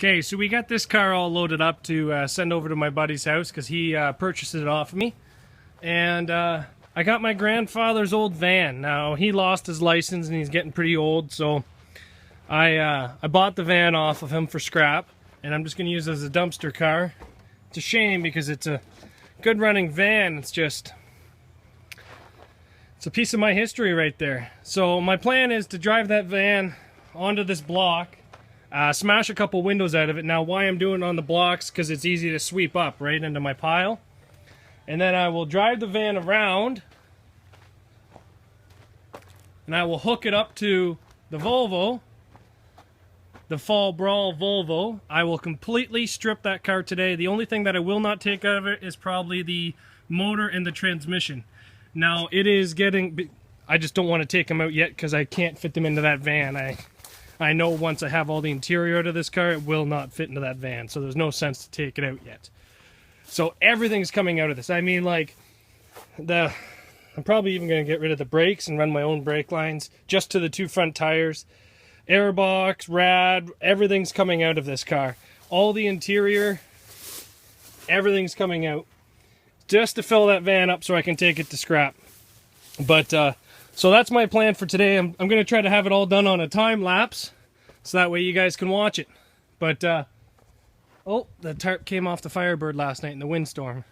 Okay, so we got this car all loaded up to send over to my buddy's house because he purchased it off of me. And I got my grandfather's old van. Now, he lost his license and he's getting pretty old, so I bought the van off of him for scrap, and I'm just going to use it as a dumpster car. It's a shame because it's a good running van. It's a piece of my history right there. So my plan is to drive that van onto this block, smash a couple windows out of it. Now, why I'm doing it on the blocks, because it's easy to sweep up right into my pile. And then I will drive the van around, and I will hook it up to the Volvo, the fallbrawl Volvo. I will completely strip that car today. The only thing that I will not take out of it is probably the motor and the transmission. Now, it is getting... I just don't want to take them out yet because I can't fit them into that van. I know once I have all the interior out of this car, it will not fit into that van, so there's no sense to take it out yet. So everything's coming out of this. I mean, like, I'm probably even going to get rid of the brakes and run my own brake lines just to the two front tires. Airbox, rad, everything's coming out of this car. All the interior, everything's coming out just to fill that van up so I can take it to scrap. But, so that's my plan for today. I'm going to try to have it all done on a time lapse so that way you guys can watch it. But, oh, the tarp came off the Firebird last night in the windstorm.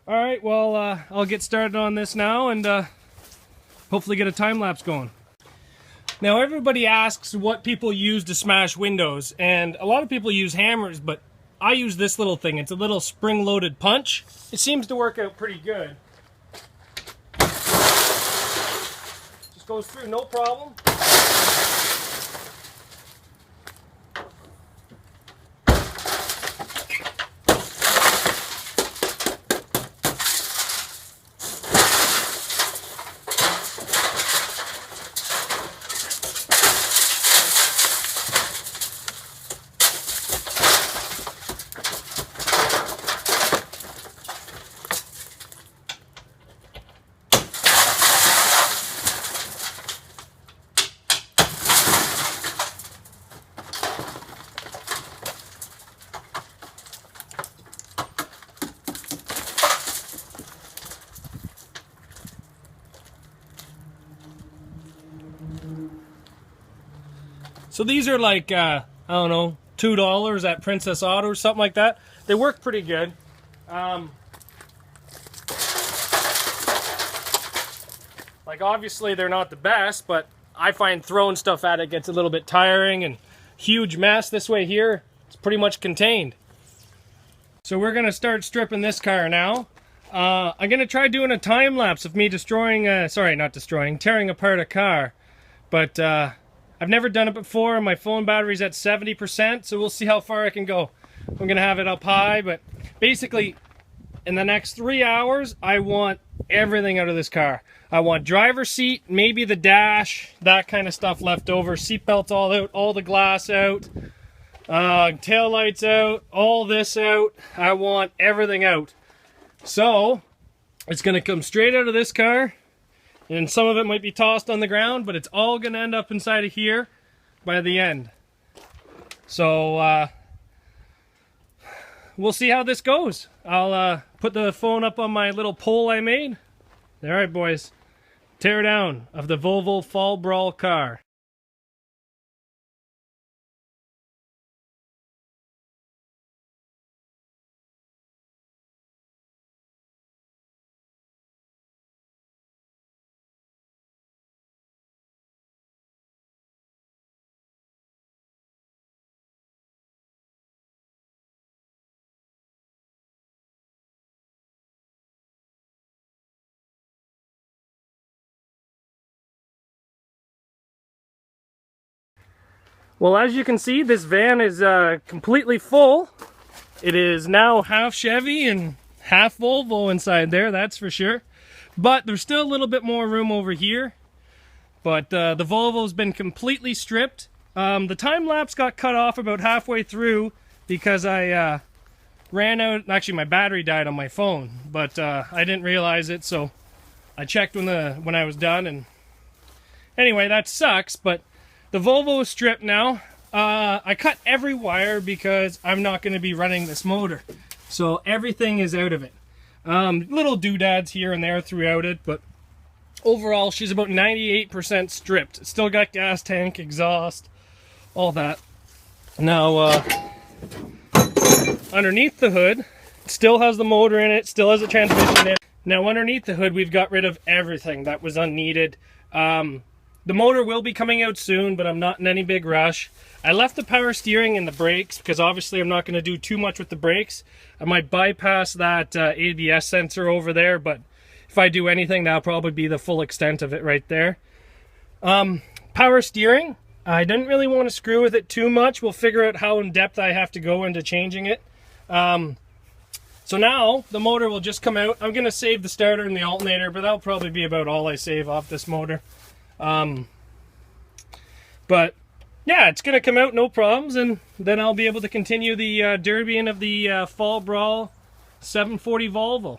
Alright, well, I'll get started on this now and hopefully get a time lapse going. Now, everybody asks what people use to smash windows, and a lot of people use hammers, but I use this little thing. It's a little spring-loaded punch. It seems to work out pretty good. Just goes through no problem. So these are like, I don't know, $2 at Princess Auto or something like that. They work pretty good. Like, obviously they're not the best, but I find throwing stuff at it gets a little bit tiring, and huge mess this way here, it's pretty much contained. So we're going to start stripping this car now. I'm going to try doing a time lapse of me destroying, sorry, not destroying, tearing apart a car. But, I've never done it before. My phone battery's at 70%, so we'll see how far I can go. I'm gonna have it up high, but basically, in the next 3 hours, I want everything out of this car. I want driver's seat, maybe the dash, that kind of stuff left over. Seatbelts all out, all the glass out, tail lights out, all this out. I want everything out. So, it's gonna come straight out of this car. And some of it might be tossed on the ground, but it's all going to end up inside of here by the end. So, we'll see how this goes. I'll put the phone up on my little pole I made. Alright, boys. Tear down of the Volvo fallbrawl car. Well, as you can see, this van is completely full. It is now half Chevy and half Volvo inside there, that's for sure. But there's still a little bit more room over here. But the Volvo's been completely stripped. The time lapse got cut off about halfway through because I ran out. Actually, my battery died on my phone, but I didn't realize it, so I checked when I was done. And anyway, that sucks. But the Volvo is stripped now. I cut every wire because I'm not going to be running this motor. So everything is out of it. Little doodads here and there throughout it, but overall she's about 98% stripped. It's still got gas tank, exhaust, all that. Now, underneath the hood, it still has the motor in it, still has a transmission in it. Now underneath the hood, we've got rid of everything that was unneeded. The motor will be coming out soon, but I'm not in any big rush. I left the power steering and the brakes because obviously I'm not going to do too much with the brakes. I might bypass that ABS sensor over there, but if I do anything, that'll probably be the full extent of it right there. Power steering, I didn't really want to screw with it too much. We'll figure out how in depth I have to go into changing it. So now the motor will just come out. I'm going to save the starter and the alternator, but that'll probably be about all I save off this motor. But yeah, it's going to come out no problems, and then I'll be able to continue the derbying of the Fall Brawl 740 Volvo.